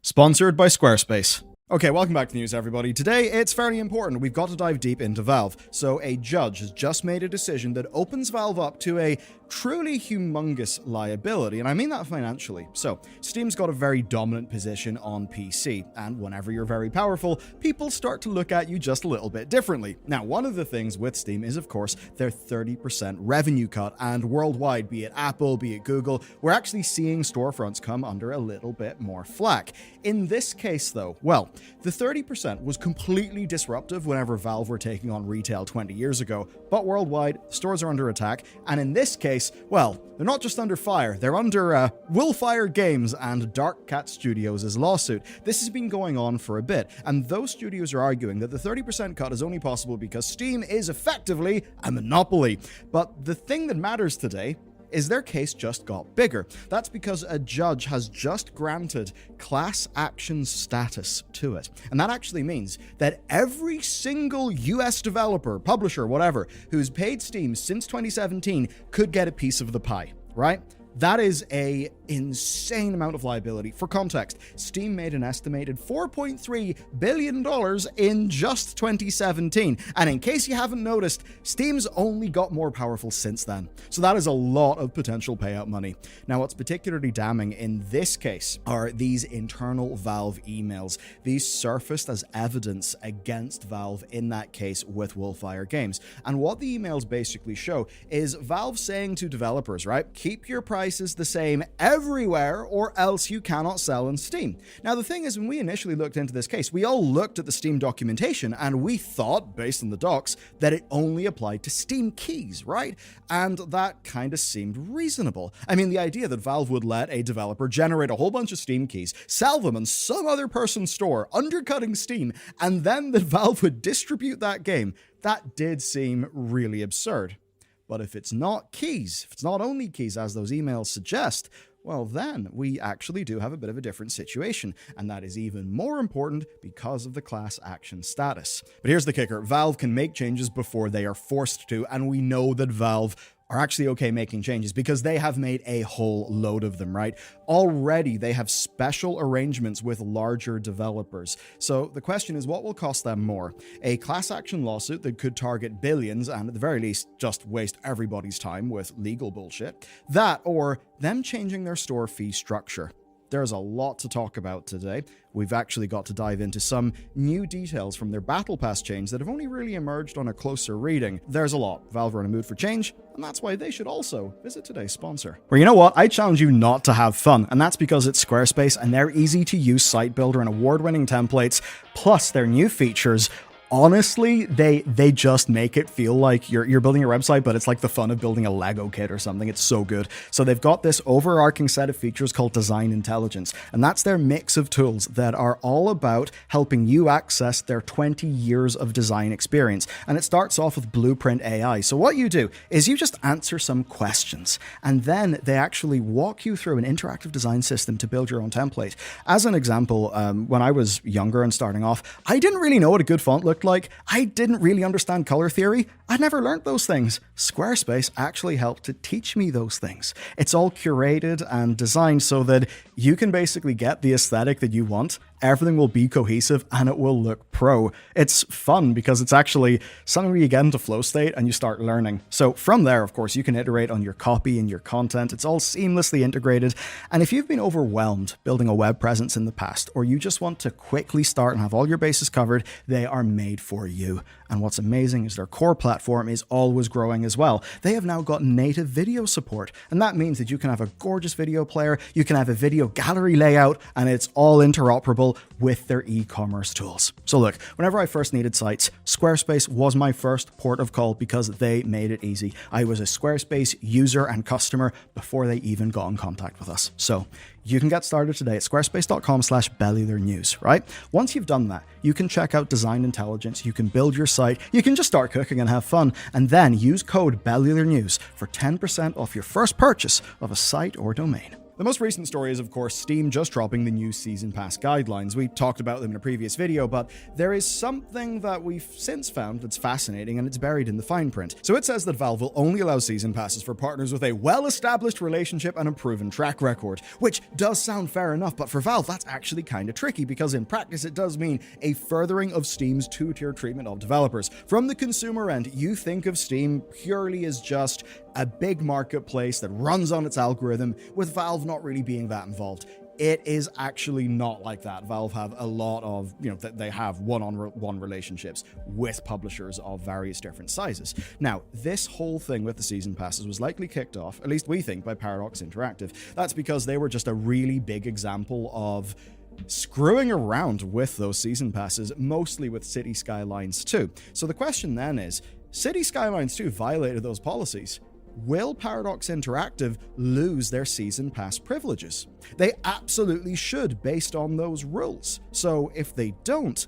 Sponsored by Squarespace. Okay, welcome back to the news, everybody. Today, it's fairly important. We've got to dive deep into Valve. So, a judge has just made a decision that opens Valve up to a truly humongous liability, and I mean that financially. So, Steam's got a very dominant position on PC, and whenever you're very powerful, people start to look at you just a little bit differently. Now, one of the things with Steam is, of course, their 30% revenue cut, and worldwide, be it Apple, be it Google, we're actually seeing storefronts come under a little bit more flack. In this case, though, well, the 30% was completely disruptive whenever Valve were taking on retail 20 years ago, but worldwide, stores are under attack, and in this case, well, they're not just under fire, they're under Willfire Games and Dark Cat Studios' lawsuit. This has been going on for a bit, and those studios are arguing that the 30% cut is only possible because Steam is effectively a monopoly. But the thing that matters today is their case just got bigger. That's because a judge has just granted class action status to it. And that actually means that every single US developer, publisher, whatever, who's paid Steam since 2017 could get a piece of the pie, right? That is an insane amount of liability. For context, Steam made an estimated $4.3 billion in just 2017. And in case you haven't noticed, Steam's only got more powerful since then. So that is a lot of potential payout money. Now, what's particularly damning in this case are these internal Valve emails. These surfaced as evidence against Valve in that case with Willfire Games. And what the emails basically show is Valve saying to developers, right, keep your prices the same everywhere or else you cannot sell on Steam. Now, the thing is, when we initially looked into this case, we all looked at the Steam documentation and we thought, based on the docs, that it only applied to Steam keys, right? And that kind of seemed reasonable. I mean, the idea that Valve would let a developer generate a whole bunch of Steam keys, sell them in some other person's store, undercutting Steam, and then that Valve would distribute that game, that did seem really absurd. But if it's not keys, if it's not only keys as those emails suggest, well then we actually do have a bit of a different situation, and that is even more important because of the class action status. But here's the kicker, Valve can make changes before they are forced to, and we know that Valve are actually okay making changes because they have made a whole load of them, right? Already, they have special arrangements with larger developers. So the question is, what will cost them more? A class action lawsuit that could target billions and at the very least just waste everybody's time with legal bullshit? That, or them changing their store fee structure? There's a lot to talk about today. We've actually got to dive into some new details from their Battle Pass change that have only really emerged on a closer reading. There's a lot. Valve are in a mood for change, and that's why they should also visit today's sponsor. Well, you know what? I challenge you not to have fun, and that's because it's Squarespace and their easy-to-use site builder and award-winning templates, plus their new features. Honestly, they just make it feel like you're building your website, but it's like the fun of building a Lego kit or something. It's so good. So they've got this overarching set of features called Design Intelligence, and that's their mix of tools that are all about helping you access their 20 years of design experience. And it starts off with Blueprint AI. So what you do is you just answer some questions, and then they actually walk you through an interactive design system to build your own template. As an example, when I was younger and starting off, I didn't really know what a good font looked like. I didn't really understand color theory. I never learned those things. Squarespace actually helped to teach me those things. It's all curated and designed so that you can basically get the aesthetic that you want. Everything will be cohesive and it will look pro. It's fun because it's actually something where you get into flow state and you start learning. So from there, of course, you can iterate on your copy and your content. It's all seamlessly integrated. And if you've been overwhelmed building a web presence in the past, or you just want to quickly start and have all your bases covered, they are made for you. And what's amazing is their core platform is always growing as well. They have now got native video support, and that means that you can have a gorgeous video player, you can have a video gallery layout, and it's all interoperable with their e-commerce tools. So look, whenever I first needed sites, Squarespace was my first port of call because they made it easy. I was a Squarespace user and customer before they even got in contact with us. So you can get started today at squarespace.com/Bellular News, right? Once you've done that, you can check out Design Intelligence, you can build your site, you can just start cooking and have fun, and then use code Bellular News for 10% off your first purchase of a site or domain. The most recent story is, of course, Steam just dropping the new Season Pass guidelines. We talked about them in a previous video, but there is something that we've since found that's fascinating, and it's buried in the fine print. So it says that Valve will only allow Season Passes for partners with a well-established relationship and a proven track record, which does sound fair enough, but for Valve, that's actually kind of tricky, because in practice, it does mean a furthering of Steam's two-tier treatment of developers. From the consumer end, you think of Steam purely as just a big marketplace that runs on its algorithm, with Valve not really being that involved. It is actually not like that. Valve have a lot of, they have one-on-one relationships with publishers of various different sizes. Now, this whole thing with the Season Passes was likely kicked off, at least we think, by Paradox Interactive. That's because they were just a really big example of screwing around with those Season Passes, mostly with City Skylines 2. So the question then is, City Skylines 2 violated those policies. Will Paradox Interactive lose their Season Pass privileges? They absolutely should, based on those rules. So if they don't,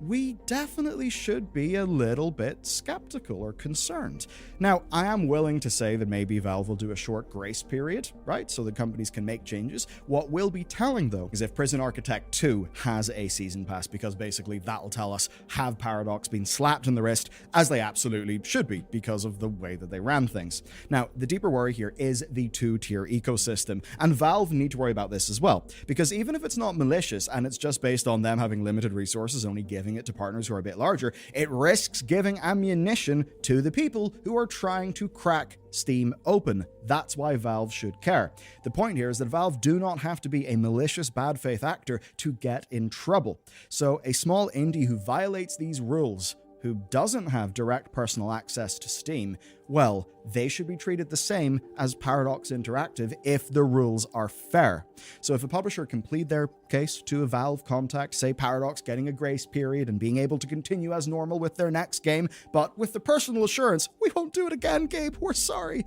we definitely should be a little bit skeptical or concerned. Now, I am willing to say that maybe Valve will do a short grace period, right? So the companies can make changes. What we'll be telling, though, is if Prison Architect 2 has a Season Pass, because basically that'll tell us, have Paradox been slapped in the wrist, as they absolutely should be, because of the way that they ran things. Now, the deeper worry here is the two-tier ecosystem, and Valve need to worry about this as well, because even if it's not malicious, and it's just based on them having limited resources, only giving it to partners who are a bit larger, it risks giving ammunition to the people who are trying to crack Steam open. That's why Valve should care. The point here is that Valve do not have to be a malicious bad faith actor to get in trouble. So a small indie who violates these rules, who doesn't have direct personal access to Steam, well, they should be treated the same as Paradox Interactive if the rules are fair. So if a publisher can plead their case to a Valve contact, say Paradox getting a grace period and being able to continue as normal with their next game, but with the personal assurance, we won't do it again, Gabe, we're sorry,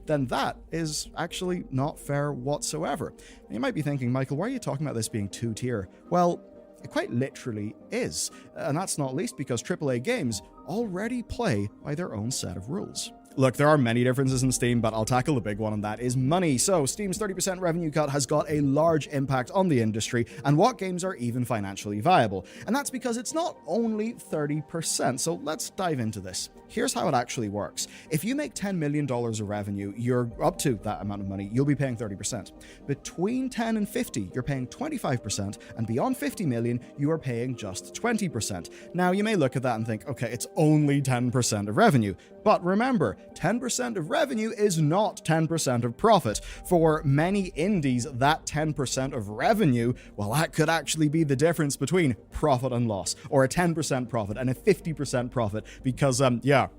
then that is actually not fair whatsoever. And you might be thinking, Michael, why are you talking about this being two-tier? Well, it quite literally is, and that's not least because AAA games already play by their own set of rules. Look, there are many differences in Steam, but I'll tackle the big one, and that is money. So Steam's 30% revenue cut has got a large impact on the industry and what games are even financially viable. And that's because it's not only 30%. So let's dive into this. Here's how it actually works. If you make $10 million of revenue, you're up to that amount of money, you'll be paying 30%. Between 10 and 50, you're paying 25%, and beyond 50 million, you are paying just 20%. Now, you may look at that and think, okay, it's only 10% of revenue. But remember, 10% of revenue is not 10% of profit. For many indies, that 10% of revenue, well, that could actually be the difference between profit and loss, or a 10% profit and a 50% profit, because,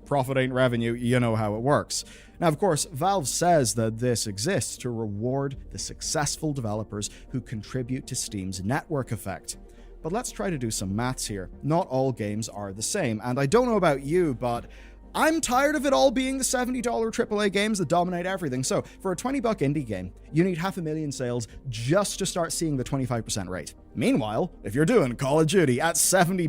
profit ain't revenue, you know how it works. Now, of course, Valve says that this exists to reward the successful developers who contribute to Steam's network effect. But let's try to do some maths here. Not all games are the same, and I don't know about you, but I'm tired of it all being the $70 AAA games that dominate everything. So for a $20 indie game, you need 500,000 sales just to start seeing the 25% rate. Meanwhile, if you're doing Call of Duty at $70,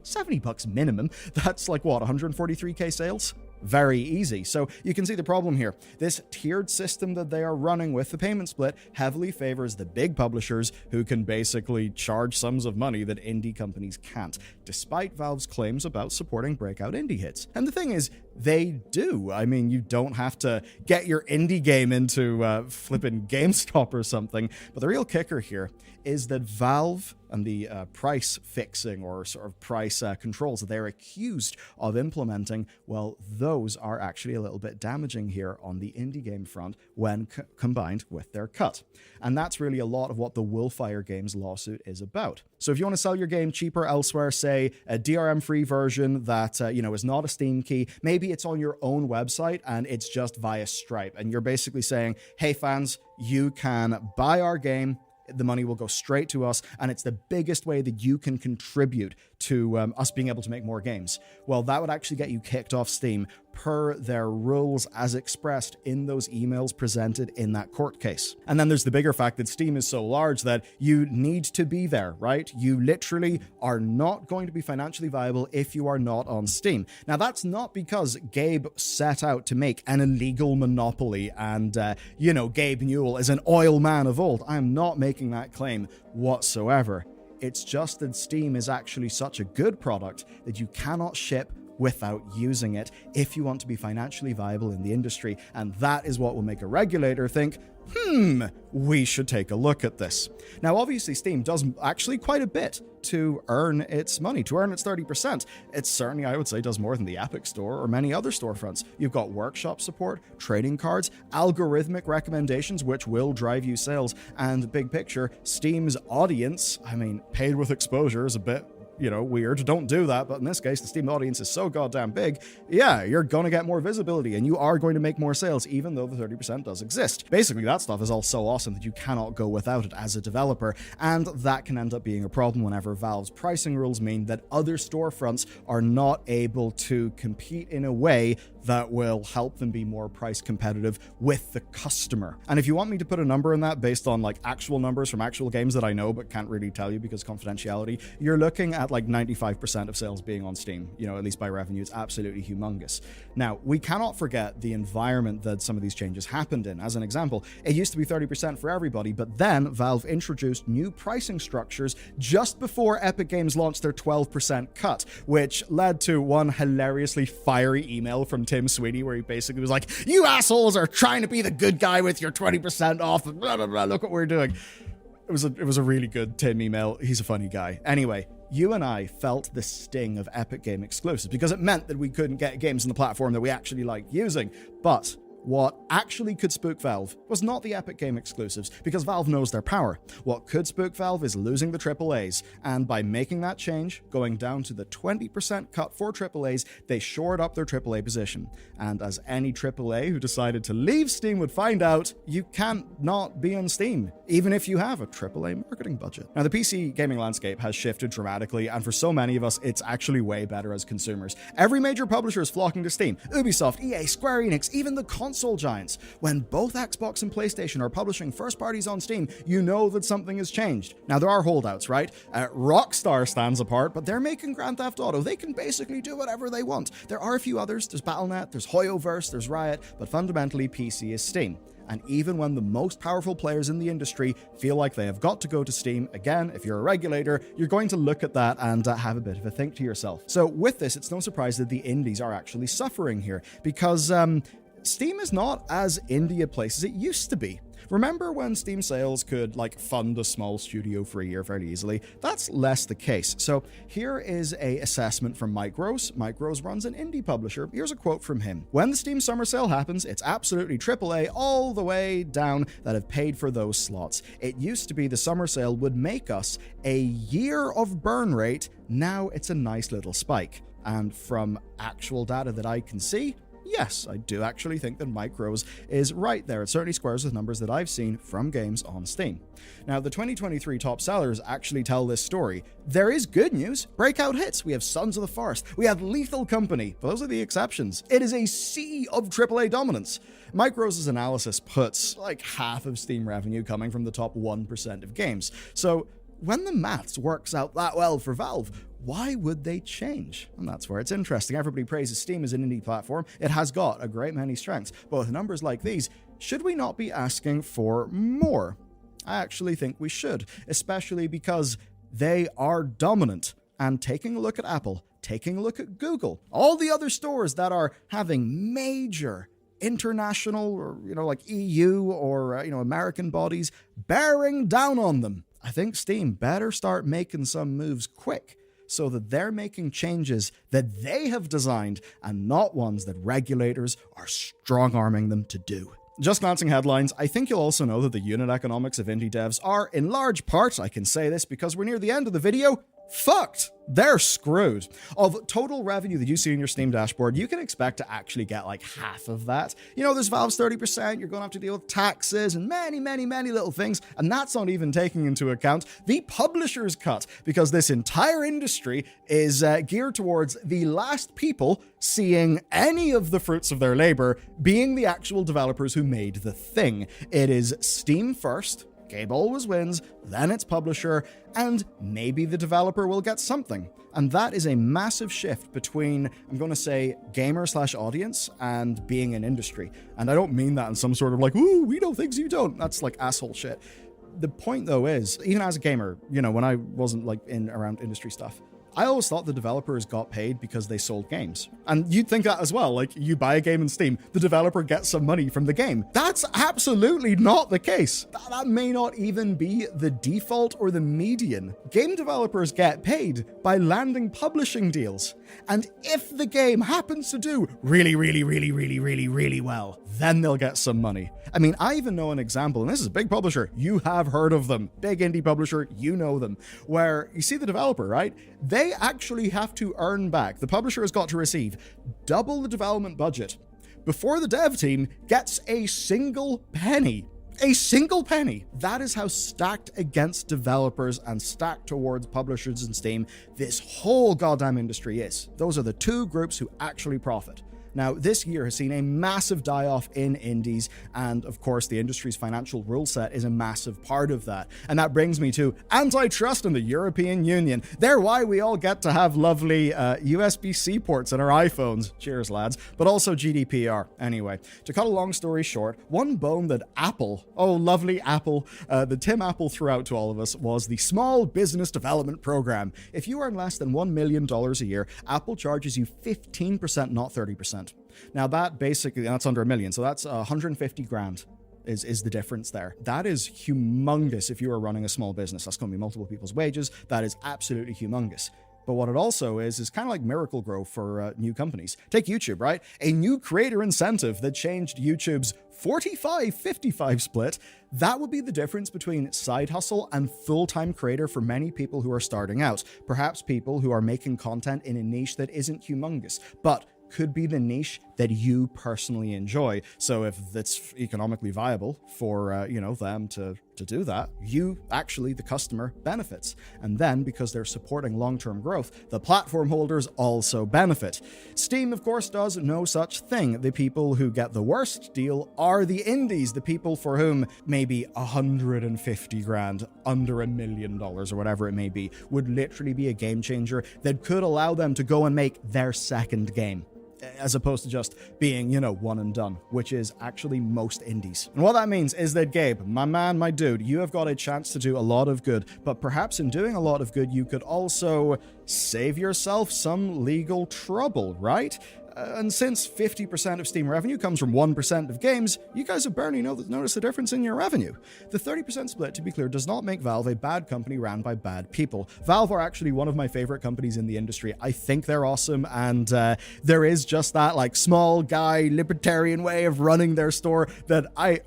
$70 minimum, that's like what, 143k sales? Very easy. So you can see the problem here. This tiered system that they are running with the payment split heavily favors the big publishers who can basically charge sums of money that indie companies can't, despite Valve's claims about supporting breakout indie hits. And the thing is, they do. I mean, you don't have to get your indie game into flipping GameStop or something. But the real kicker here is that Valve and the price fixing or sort of price controls that they're accused of implementing, well, those are actually a little bit damaging here on the indie game front when combined with their cut. And that's really a lot of what the Wolfire Games lawsuit is about. So if you want to sell your game cheaper elsewhere, say a DRM-free version that, is not a Steam key, maybe it's on your own website and it's just via Stripe, and you're basically saying, hey fans, you can buy our game, the money will go straight to us, and it's the biggest way that you can contribute to us being able to make more games. Well, that would actually get you kicked off Steam per their rules as expressed in those emails presented in that court case. And then there's the bigger fact that Steam is so large that you need to be there, right? You literally are not going to be financially viable if you are not on Steam. Now, that's not because Gabe set out to make an illegal monopoly and, Gabe Newell is an oil man of old. I am not making that claim whatsoever. It's just that Steam is actually such a good product that you cannot ship without using it if you want to be financially viable in the industry. And that is what will make a regulator think, we should take a look at this. Now, obviously, Steam does actually quite a bit to earn its money, to earn its 30%. It certainly, I would say, does more than the Epic Store or many other storefronts. You've got workshop support, trading cards, algorithmic recommendations, which will drive you sales, and big picture, Steam's audience, paid with exposure is a bit weird. Don't do that. But in this case, the Steam audience is so goddamn big. Yeah, you're going to get more visibility and you are going to make more sales, even though the 30% does exist. Basically, that stuff is all so awesome that you cannot go without it as a developer. And that can end up being a problem whenever Valve's pricing rules mean that other storefronts are not able to compete in a way that will help them be more price competitive with the customer. And if you want me to put a number in that based on actual numbers from actual games that I know but can't really tell you because confidentiality, you're looking at 95% of sales being on Steam, at least by revenue. It's absolutely humongous. Now, we cannot forget the environment that some of these changes happened in. As an example, it used to be 30% for everybody, but then Valve introduced new pricing structures just before Epic Games launched their 12% cut, which led to one hilariously fiery email from Tim Sweeney where he basically was like, "You assholes are trying to be the good guy with your 20% off, blah, blah, blah, look what we're doing." It was a really good Tim email. He's a funny guy. Anyway, you and I felt the sting of Epic Game exclusives because it meant that we couldn't get games on the platform that we actually liked using. But what actually could spook Valve was not the Epic Game exclusives, because Valve knows their power. What could spook Valve is losing the AAAs, and by making that change, going down to the 20% cut for AAAs, they shored up their AAA position. And as any AAA who decided to leave Steam would find out, you can't not be on Steam, even if you have a AAA marketing budget. Now, the PC gaming landscape has shifted dramatically, and for so many of us, it's actually way better as consumers. Every major publisher is flocking to Steam. Ubisoft, EA, Square Enix, even the console giants. When both Xbox and PlayStation are publishing first parties on Steam, you know that something has changed. Now, there are holdouts, right? Rockstar stands apart, but they're making Grand Theft Auto. They can basically do whatever they want. There are a few others. There's Battle.net, there's Hoyoverse, there's Riot, but fundamentally, PC is Steam. And even when the most powerful players in the industry feel like they have got to go to Steam, again, if you're a regulator, you're going to look at that and have a bit of a think to yourself. So with this, it's no surprise that the indies are actually suffering here, because Steam is not as indie a place as it used to be. Remember when Steam sales could fund a small studio for a year fairly easily? That's less the case. So here is a assessment from Mike Rose. Mike Rose runs an indie publisher. Here's a quote from him. "When the Steam summer sale happens, it's absolutely AAA all the way down that have paid for those slots. It used to be the summer sale would make us a year of burn rate. Now it's a nice little spike." And from actual data that I can see, yes, I do actually think that Mike Rose is right there. It certainly squares with numbers that I've seen from games on Steam. Now, the 2023 top sellers actually tell this story. There is good news. Breakout hits. We have Sons of the Forest. We have Lethal Company. Those are the exceptions. It is a sea of AAA dominance. Mike Rose's analysis puts half of Steam revenue coming from the top 1% of games. So when the maths works out that well for Valve, why would they change? And that's where it's interesting. Everybody praises Steam as an indie platform. It has got a great many strengths. But with numbers like these, should we not be asking for more? I actually think we should, especially because they are dominant. And taking a look at Apple, taking a look at Google, all the other stores that are having major international or, EU or, American bodies bearing down on them, I think Steam better start making some moves quick, so that they're making changes that they have designed and not ones that regulators are strong-arming them to do. Just glancing headlines, I think you'll also know that the unit economics of indie devs are, in large part, I can say this because we're near the end of the video, fucked. They're screwed. Of total revenue that you see in your Steam dashboard, you can expect to actually get like half of that. You know, there's Valve's 30%, you're going to have to deal with taxes and many, many, many little things, and that's not even taking into account the publisher's cut, because this entire industry is geared towards the last people seeing any of the fruits of their labor being the actual developers who made the thing. It is Steam first, Gabe always wins, then it's publisher, and maybe the developer will get something. And that is a massive shift between, I'm going to say, gamer/audience and being an industry. And I don't mean that in some sort of like, ooh, we know things you don't. That's like asshole shit. The point though is, even as a gamer, you know, when I wasn't like in around industry stuff, I always thought the developers got paid because they sold games. And you'd think that as well, like you buy a game in Steam, the developer gets some money from the game. That's absolutely not the case. That may not even be the default or the median. Game developers get paid by landing publishing deals. And if the game happens to do really, really, really, really, really, really well, then they'll get some money. I mean, I even know an example, and this is a big publisher. You have heard of them. Big indie publisher, you know them. Where you see the developer, right? They actually have to earn back. The publisher has got to receive double the development budget before the dev team gets a single penny. A single penny. That is how stacked against developers and stacked towards publishers and Steam this whole goddamn industry is. Those are the two groups who actually profit. Now, this year has seen a massive die-off in indies, and of course, the industry's financial rule set is a massive part of that. And that brings me to antitrust in the European Union. They're why we all get to have lovely USB-C ports in our iPhones. Cheers, lads. But also GDPR. Anyway, to cut a long story short, one bone that Apple, oh, lovely Apple, that Tim Apple threw out to all of us was the Small Business Development Program. If you earn less than $1 million a year, Apple charges you 15%, not 30%. Now that basically, that's under $1 million, so that's 150 grand is the difference there. That is humongous if you are running a small business. That's going to be multiple people's wages. That is absolutely humongous. But what it also is kind of like Miracle Grow for new companies. Take YouTube, right? A new creator incentive that changed YouTube's 45-55 split. That would be the difference between side hustle and full-time creator for many people who are starting out. Perhaps people who are making content in a niche that isn't humongous, but could be the niche that you personally enjoy. So if it's economically viable for, them to do that, you actually, the customer, benefits. And then because they're supporting long-term growth, the platform holders also benefit. Steam, of course, does no such thing. The people who get the worst deal are the indies, the people for whom maybe 150 grand, under $1 million or whatever it may be, would literally be a game changer that could allow them to go and make their second game, as opposed to just being, one and done, which is actually most indies. And what that means is that, Gabe, my man, my dude, you have got a chance to do a lot of good, but perhaps in doing a lot of good, you could also save yourself some legal trouble, right? And since 50% of Steam revenue comes from 1% of games, you guys have barely noticed the difference in your revenue. The 30% split, to be clear, does not make Valve a bad company ran by bad people. Valve are actually one of my favorite companies in the industry. I think they're awesome, and there is just that like small guy libertarian way of running their store that I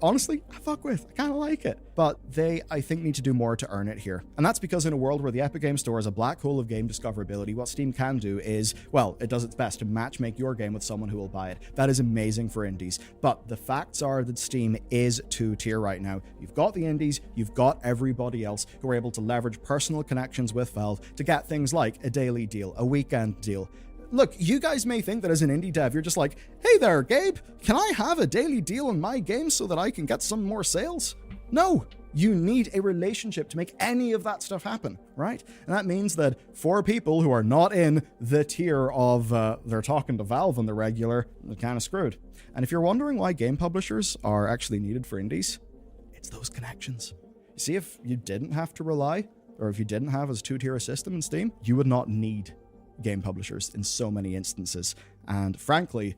fuck with. I kind of like it. But they, I think, need to do more to earn it here. And that's because in a world where the Epic Games Store is a black hole of game discoverability, what Steam can do is, well, it does its best to matchmake your game with someone who will buy it. That is amazing for indies. But the facts are that Steam is two-tier right now. You've got the indies, you've got everybody else who are able to leverage personal connections with Valve to get things like a daily deal, a weekend deal. Look, you guys may think that as an indie dev, you're just like, hey there, Gabe, can I have a daily deal in my game so that I can get some more sales? No, you need a relationship to make any of that stuff happen, right? And that means that for people who are not in the tier of they're talking to Valve on the regular, they're kind of screwed. And if you're wondering why game publishers are actually needed for indies, it's those connections. You see, if you didn't have to rely, or if you didn't have a two-tier system in Steam, you would not need game publishers in so many instances. And frankly,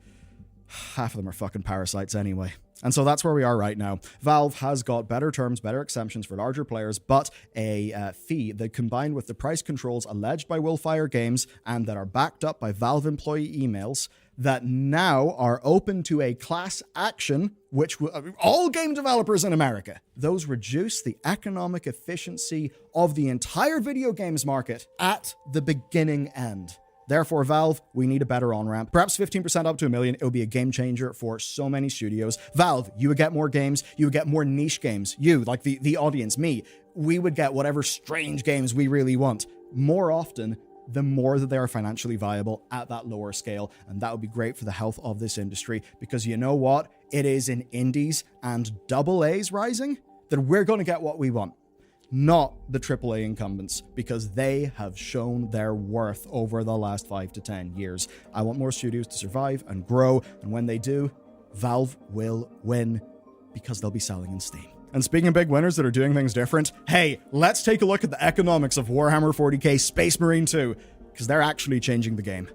half of them are fucking parasites anyway. And so that's where we are right now. Valve has got better terms, better exemptions for larger players, but a fee that, combined with the price controls alleged by Willfire Games and that are backed up by Valve employee emails, that now are open to a class action, which all game developers in America, those reduce the economic efficiency of the entire video games market at the beginning end. Therefore, Valve, we need a better on-ramp. Perhaps 15% up to $1 million. It would be a game changer for so many studios. Valve, you would get more games. You would get more niche games. You, like the audience, me, we would get whatever strange games we really want. More often, the more that they are financially viable at that lower scale. And that would be great for the health of this industry. Because you know what? It is in indies and AA's rising that we're going to get what we want. Not the AAA incumbents, because they have shown their worth over the last 5 to 10 years. I want more studios to survive and grow, and when they do, Valve will win, because they'll be selling in Steam. And speaking of big winners that are doing things different, hey, let's take a look at the economics of Warhammer 40k Space Marine 2, because they're actually changing the game.